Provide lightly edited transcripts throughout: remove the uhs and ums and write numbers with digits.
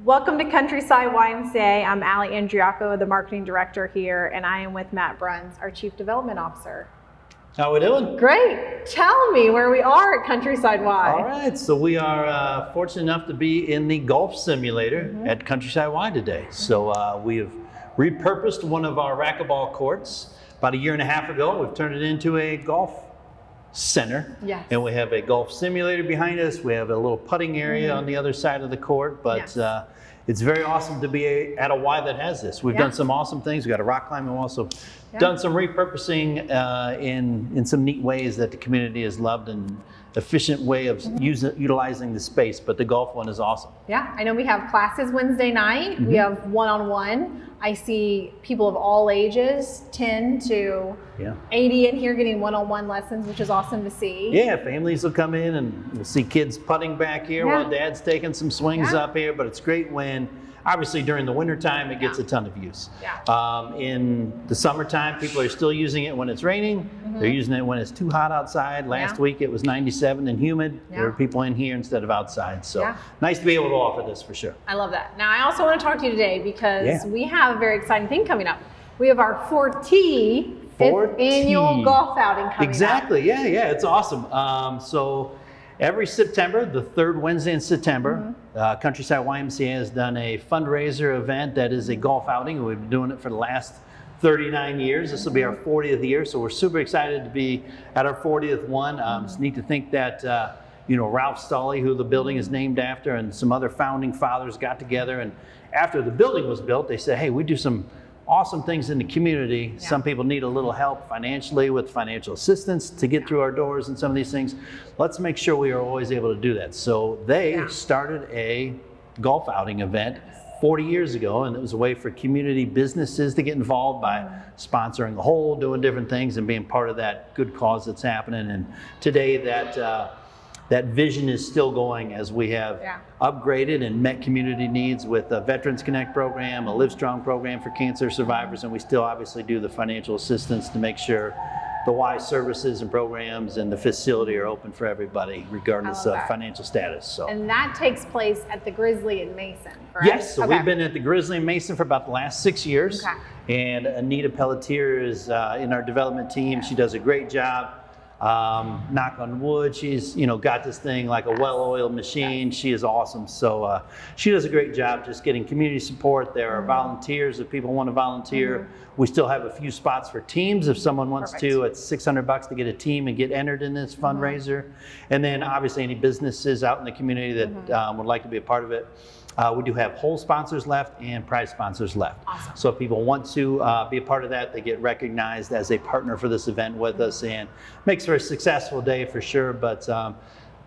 Welcome to Countryside YMCA. I'm Allie Andriaco, the marketing director here, and I am with Matt Bruns, our chief development officer. How we doing? Great. Tell me where we are at Countryside Y. All right, so we are fortunate enough to be in the golf simulator at Countryside Y today. So we have repurposed one of our racquetball courts about a year and a half ago. We've turned it into a golf center. Yes. And we have a golf simulator behind us. We have a little putting area on the other side of the court, but it's very awesome to be at a Y that has this. We've done some awesome things. We've got a rock climbing wall, so done some repurposing in some neat ways that the community has loved, and efficient way of utilizing the space, but the golf one is awesome. Yeah, I know we have classes Wednesday night. We have one-on-one. I see people of all ages, 10 to 80 in here getting one-on-one lessons, which is awesome to see. Yeah, families will come in and we'll see kids putting back here while dad's taking some swings up here, but it's great when, obviously during the winter time, it gets a ton of use. In the summertime, people are still using it when it's raining. They're using it when it's too hot outside. Last week it was 97 and humid. There were people in here instead of outside. So nice to be able to offer this for sure. I love that. Now I also want to talk to you today because we have a very exciting thing coming up. We have our 4T annual golf outing coming up. Yeah, it's awesome. So every September, the third Wednesday in September, Countryside YMCA has done a fundraiser event that is a golf outing. We've been doing it for the last 39 years. This will be our 40th year, so we're super excited to be at our 40th one. It's neat to think that Ralph Stolle, who the building is named after, and some other founding fathers got together, and after the building was built, they said, hey, we do some awesome things in the community. Some people need a little help financially with financial assistance to get through our doors and some of these things. Let's make sure we are always able to do that. So they started a golf outing event 40 years ago, and it was a way for community businesses to get involved by sponsoring a hole, doing different things, and being part of that good cause that's happening. And today that vision is still going as we have upgraded and met community needs with a Veterans Connect program, a Livestrong program for cancer survivors, and we still obviously do the financial assistance to make sure the Y services and programs and the facility are open for everybody, regardless of financial status. So. And that takes place at the Grizzly in Mason, correct? Yes, so we've been at the Grizzly in Mason for about the last 6 years. And Anita Pelletier is in our development team. She does a great job. Knock on wood, she's got this thing like a well-oiled machine. She is awesome. So she does a great job just getting community support. There are volunteers if people want to volunteer. We still have a few spots for teams if someone wants to. It's $600 to get a team and get entered in this fundraiser. And then obviously any businesses out in the community that would like to be a part of it. We do have whole sponsors left and prize sponsors left. So if people want to be a part of that, they get recognized as a partner for this event with us, and makes for a successful day for sure. But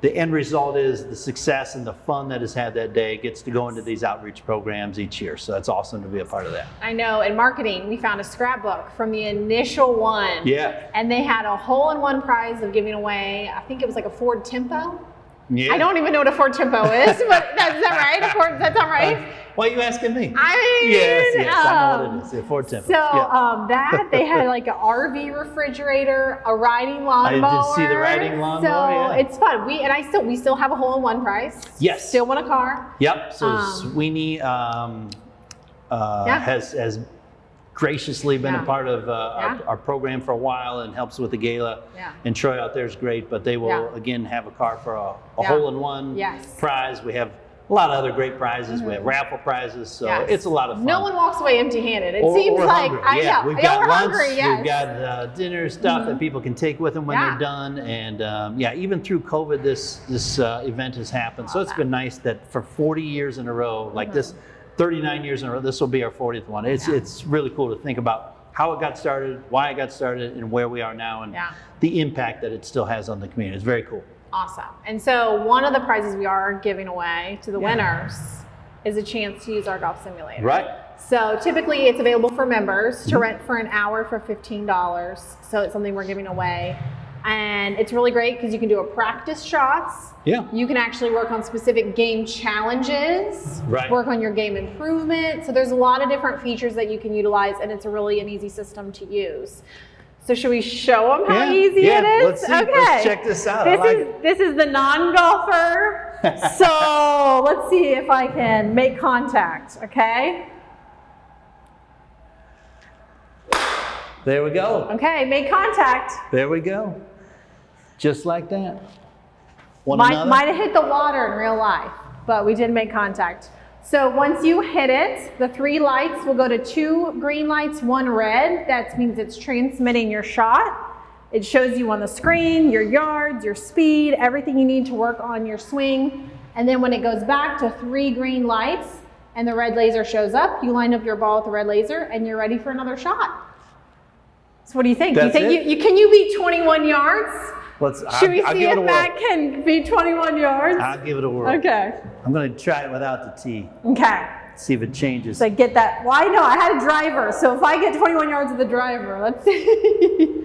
the end result is the success and the fun that is had that day gets to go into these outreach programs each year. So that's awesome to be a part of that. I know. In marketing, we found a scrapbook from the initial one. And they had a hole-in-one prize of giving away, I think it was like a Ford Tempo. I don't even know what a Ford Tempo is, but is that right? That sound right? Why are you asking me? I mean, yes, I know what it is. A Ford Tempo. So they had like an RV refrigerator, a riding lawnmower. I did see the riding lawnmower. So it's fun. We still have a hole-in-one prize. Yes. Still want a car. Yep. So Sweeney has graciously been a part of our program for a while and helps with the gala. And Troy out there is great, but they will again have a car for a hole-in-one prize. We have a lot of other great prizes. We have raffle prizes, so it's a lot of fun. No one walks away empty-handed. It seems like hungry. We've got lunch, we've got dinner stuff that people can take with them when they're done, and even through COVID, this event has happened. So it's been nice that for 40 years in a row, like this. 39 years in a row, this will be our 40th one. It's really cool to think about how it got started, why it got started, and where we are now, and the impact that it still has on the community. It's very cool. Awesome. And so one of the prizes we are giving away to the winners is a chance to use our golf simulator. Right. So typically it's available for members to rent for an hour for $15. So it's something we're giving away. And it's really great because you can do a practice shots. You can actually work on specific game challenges, work on your game improvement. So there's a lot of different features that you can utilize, and it's really an easy system to use. So should we show them how easy it is? Let's see. Let's check this out. This is the non-golfer So let's see if I can make contact, okay? There we go. Okay, make contact. There we go. Just like that. Might have hit the water in real life, but we did make contact. So once you hit it, the 3 lights will go to 2 green lights, 1 red. That means it's transmitting your shot. It shows you on the screen, your yards, your speed, everything you need to work on your swing. And then when it goes back to 3 green lights and the red laser shows up, you line up your ball with the red laser and you're ready for another shot. So what do you think? That's do you think can you beat 21 yards? Should we see if Matt can beat 21 yards? I'll give it a whirl. Okay. I'm going to try it without the tee. Okay. See if it changes. So get that. Well, I know I had a driver, so if I get 21 yards with the driver, let's see.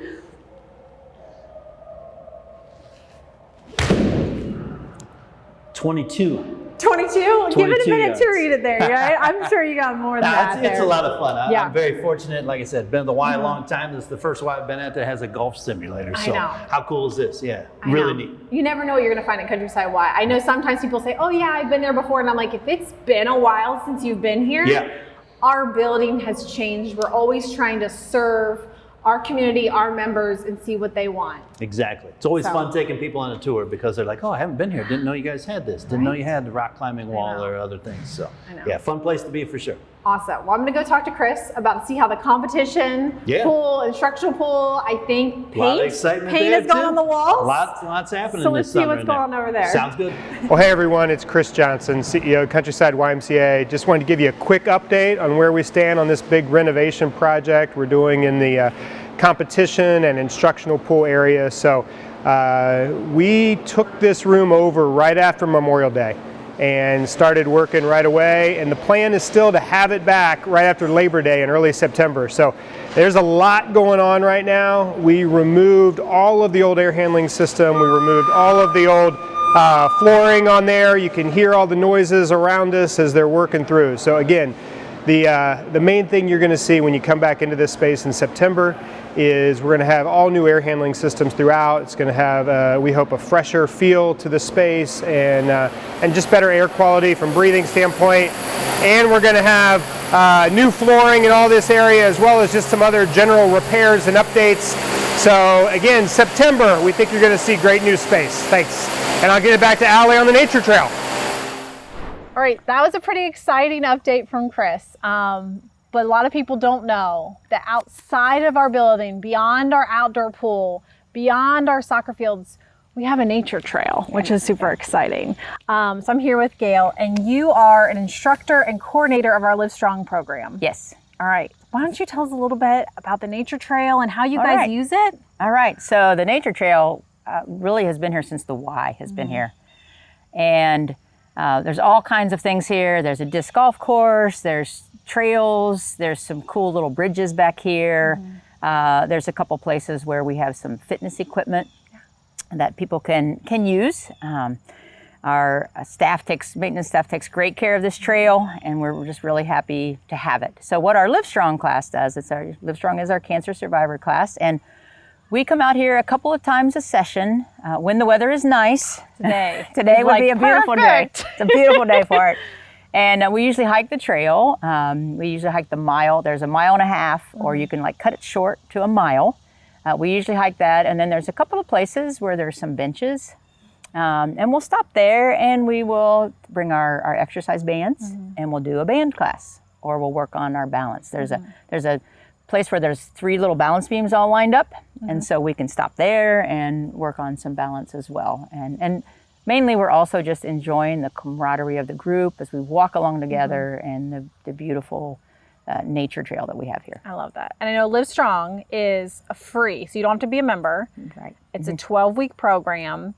22. 22? Give it a minute yards. to read it there. Right? I'm sure you got more than that. It's a lot of fun. Yeah. I'm very fortunate. Like I said, been at the Y a long time. This is the first Y I've been at that has a golf simulator. So I know. how cool is this? Yeah, I really know. neat. You never know what you're going to find at Countryside Y. I know sometimes people say, oh yeah, I've been there before. And I'm like, if it's been a while since you've been here, our building has changed. We're always trying to serve our community, our members, and see what they want. Exactly. It's always fun taking people on a tour because they're like, oh, I haven't been here. Didn't know you guys had this. Didn't know you had the rock climbing wall or other things. So yeah, fun place to be for sure. Awesome. Well, I'm going to go talk to Chris about see how the competition pool, instructional pool, I think paint has gone on the walls. Lots happening. So let's see what's going on over there. Sounds good. Well, hey everyone, it's Chris Johnson, CEO of Countryside YMCA. Just wanted to give you a quick update on where we stand on this big renovation project we're doing in the competition and instructional pool area. So we took this room over right after Memorial Day and started working right away, and the plan is still to have it back right after Labor Day in early September. So there's a lot going on right now. We removed all of the old air handling system. We removed all of the old flooring on there. You can hear all the noises around us as they're working through. So again, the main thing you're going to see when you come back into this space in September is we're going to have all new air handling systems throughout. It's going to have, we hope, a fresher feel to the space and just better air quality from breathing standpoint. And we're going to have new flooring in all this area, as well as just some other general repairs and updates. So again, September, we think you're going to see great new space. Thanks. And I'll get it back to Allie on the nature trail. All right, that was a pretty exciting update from Chris. But a lot of people don't know that outside of our building, beyond our outdoor pool, beyond our soccer fields, we have a nature trail, which is super exciting. So I'm here with Gail, and you are an instructor and coordinator of our Live Strong program. Yes. All right. Why don't you tell us a little bit about the nature trail and how you guys use it? All right. So the nature trail really has been here since the Y has been here. And there's all kinds of things here. There's a disc golf course, there's trails, there's some cool little bridges back here. There's a couple places where we have some fitness equipment that people can use. Our maintenance staff takes great care of this trail, and we're just really happy to have it. So what our Live Strong class does, Live Strong is our cancer survivor class, and we come out here a couple of times a session when the weather is nice. Today would be a beautiful day. It's a beautiful day for it. And we usually hike the trail. We usually hike the mile. There's a 1.5 miles, or you can cut it short to a mile. We usually hike that, and then there's a couple of places where there's some benches. And we'll stop there, and we will bring our exercise bands, and we'll do a band class, or we'll work on our balance. There's a place where there's 3 little balance beams all lined up, and so we can stop there and work on some balance as well. And mainly we're also just enjoying the camaraderie of the group as we walk along together and the beautiful nature trail that we have here. I love that. And I know Live Strong is free, so you don't have to be a member. Right. It's a 12-week program.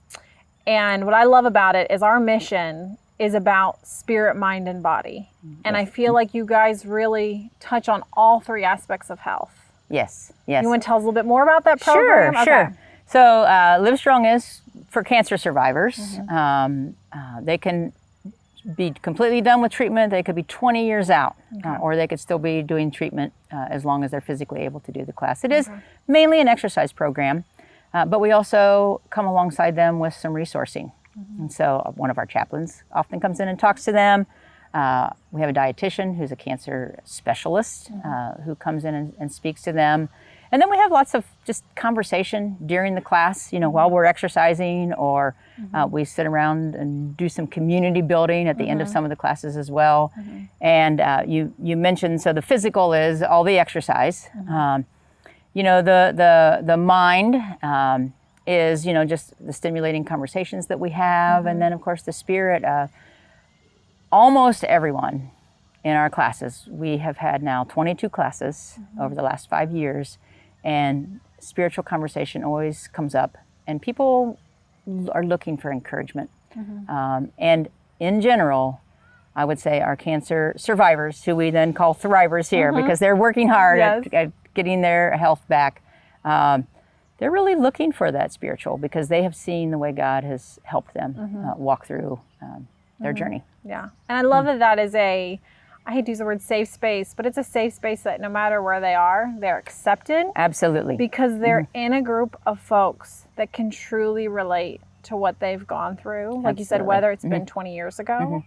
And what I love about it is our mission is about spirit, mind, and body. And I feel like you guys really touch on all 3 aspects of health. Yes, yes. You want to tell us a little bit more about that program? Sure. So Live Strong is for cancer survivors. They can be completely done with treatment. They could be 20 years out, or they could still be doing treatment as long as they're physically able to do the class. It is mainly an exercise program, but we also come alongside them with some resourcing. And so one of our chaplains often comes in and talks to them. We have a dietitian who's a cancer specialist who comes in and speaks to them. And then we have lots of just conversation during the class, while we're exercising, or we sit around and do some community building at the end of some of the classes as well. And you mentioned, so the physical is all the exercise. The mind is, just the stimulating conversations that we have. And then, of course, the spirit. Almost everyone in our classes, we have had now 22 classes over the last 5 years, and spiritual conversation always comes up, and people are looking for encouragement. And in general, I would say our cancer survivors, who we then call thrivers here, because they're working hard at getting their health back, they're really looking for that spiritual, because they have seen the way God has helped them walk through their journey. Yeah. And I love that is I hate to use the word safe space, but it's a safe space that no matter where they are, they're accepted. Absolutely. Because they're in a group of folks that can truly relate to what they've gone through. Like you said, whether it's been 20 years ago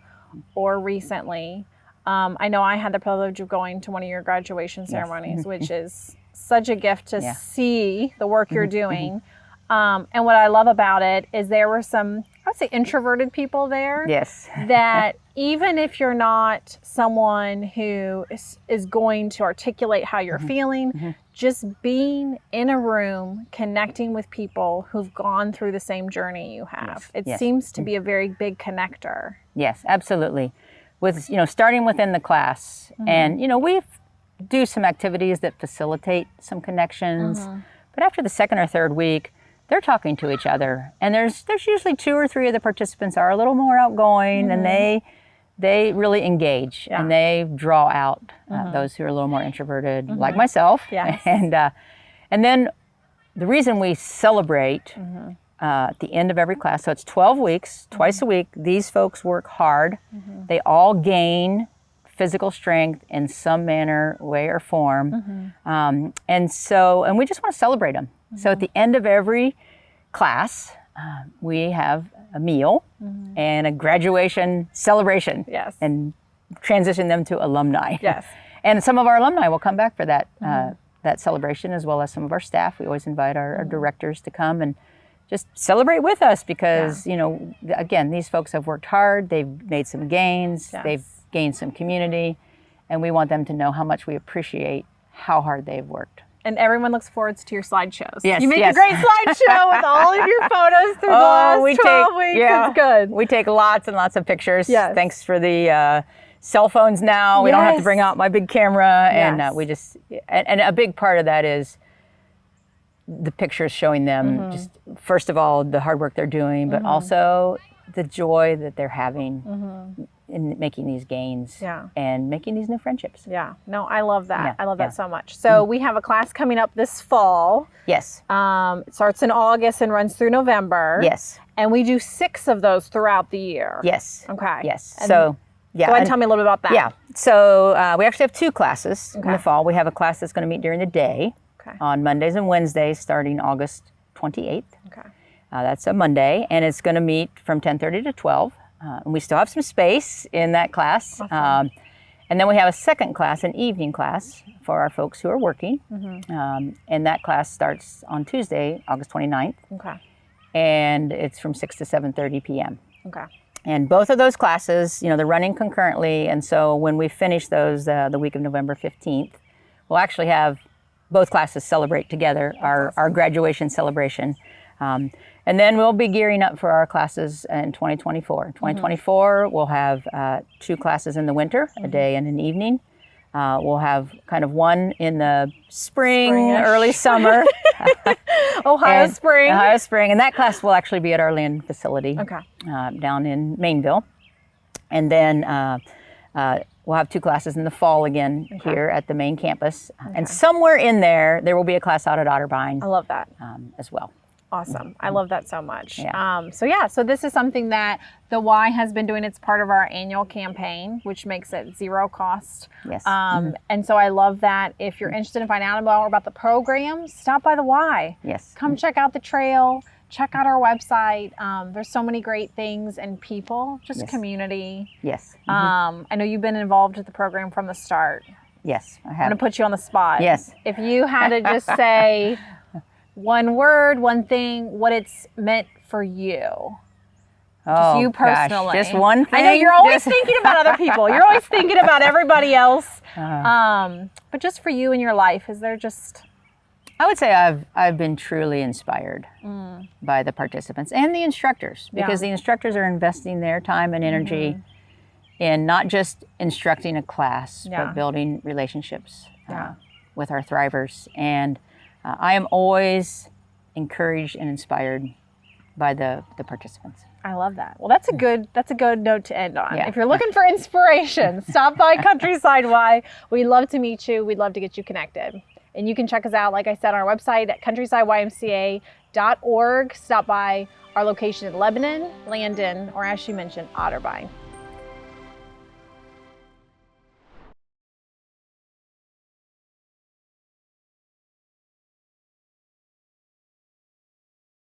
or recently. I know I had the privilege of going to one of your graduation ceremonies, which is such a gift to see the work you're doing. And what I love about it is there were some, I would say, introverted people there. Yes. That even if you're not someone who is going to articulate how you're feeling, just being in a room, connecting with people who've gone through the same journey you have, it seems to be a very big connector. Yes, absolutely. With, starting within the class, and, we do some activities that facilitate some connections, but after the second or third week, they're talking to each other, and there's usually 2 or 3 of the participants are a little more outgoing, and they really engage, and they draw out those who are a little more introverted, like myself. Yes. And then the reason we celebrate at the end of every class, so it's 12 weeks, twice a week, these folks work hard. They all gain physical strength in some manner, way, or form. And we just want to celebrate them. So at the end of every class, we have a meal and a graduation celebration. Yes. And transition them to alumni. Yes. And some of our alumni will come back for that that celebration, as well as some of our staff. We always invite our directors to come and just celebrate with us, because, again, these folks have worked hard. They've made some gains. Yes. They've gained some community, and we want them to know how much we appreciate how hard they've worked. And everyone looks forward to your slideshows. Yes, you make a great slideshow with all of your photos through the last 12 weeks. It's good. We take lots and lots of pictures. Yes. Thanks for the cell phones now. We don't have to bring out my big camera. And we just, and a big part of that is the pictures showing them just, first of all, the hard work they're doing, but also the joy that they're having in making these gains and making these new friendships. Yeah, no, I love that. Yeah. I love that so much. So we have a class coming up this fall. Yes. It starts in August and runs through November. Yes. And we do 6 of those throughout the year. Yes. Okay. Yes. And so, go ahead and tell me a little bit about that. Yeah. So we actually have 2 classes in the fall. We have a class that's going to meet during the day on Mondays and Wednesdays starting August 28th. Okay. That's a Monday, and it's going to meet from 10:30 to 12. And we still have some space in that class. Awesome. And then we have a second class, an evening class for our folks who are working. And that class starts on Tuesday, August 29th. Okay. And it's from 6 to 7:30 p.m. Okay. And both of those classes, they're running concurrently. And so when we finish those the week of November 15th, we'll actually have both classes celebrate together, our graduation celebration. And then we'll be gearing up for our classes in 2024. In 2024, we'll have 2 classes in the winter, a day and an evening. We'll have kind of one in the spring-ish. Early summer. Ohio Spring. And that class will actually be at our land facility down in Mainville. And then we'll have 2 classes in the fall again here at the main campus. And somewhere in there will be a class out at Otterbein. I love that. As well. Awesome. I love that so much. Yeah. So this is something that the Y has been doing. It's part of our annual campaign, which makes it 0 cost. Yes. And so I love that. If you're interested in finding out more about the program, stop by the Y. Yes. Come check out the trail. check out our website. There's so many great things and people, just Yes. community. Yes. I know you've been involved with the program from the start. Yes, I I'm have. going to put you on the spot. Yes. If you had to just say one word, one thing, what it's meant for you. Oh, you gosh, personally. just one thing. I know you're always Just- thinking about other people. You're always thinking about everybody else. But just for you in your life, is there just... I would say I've been truly inspired by the participants and the instructors, because the instructors are investing their time and energy in not just instructing a class, but building relationships with our thrivers. And I am always encouraged and inspired by the participants. I love that. Well, that's a good note to end on. Yeah. If you're looking for inspiration, stop by Countryside Y. We'd love to meet you. We'd love to get you connected. And you can check us out, like I said, on our website at countrysideymca.org. Stop by our location in Lebanon, Landon, or as she mentioned, Otterbein.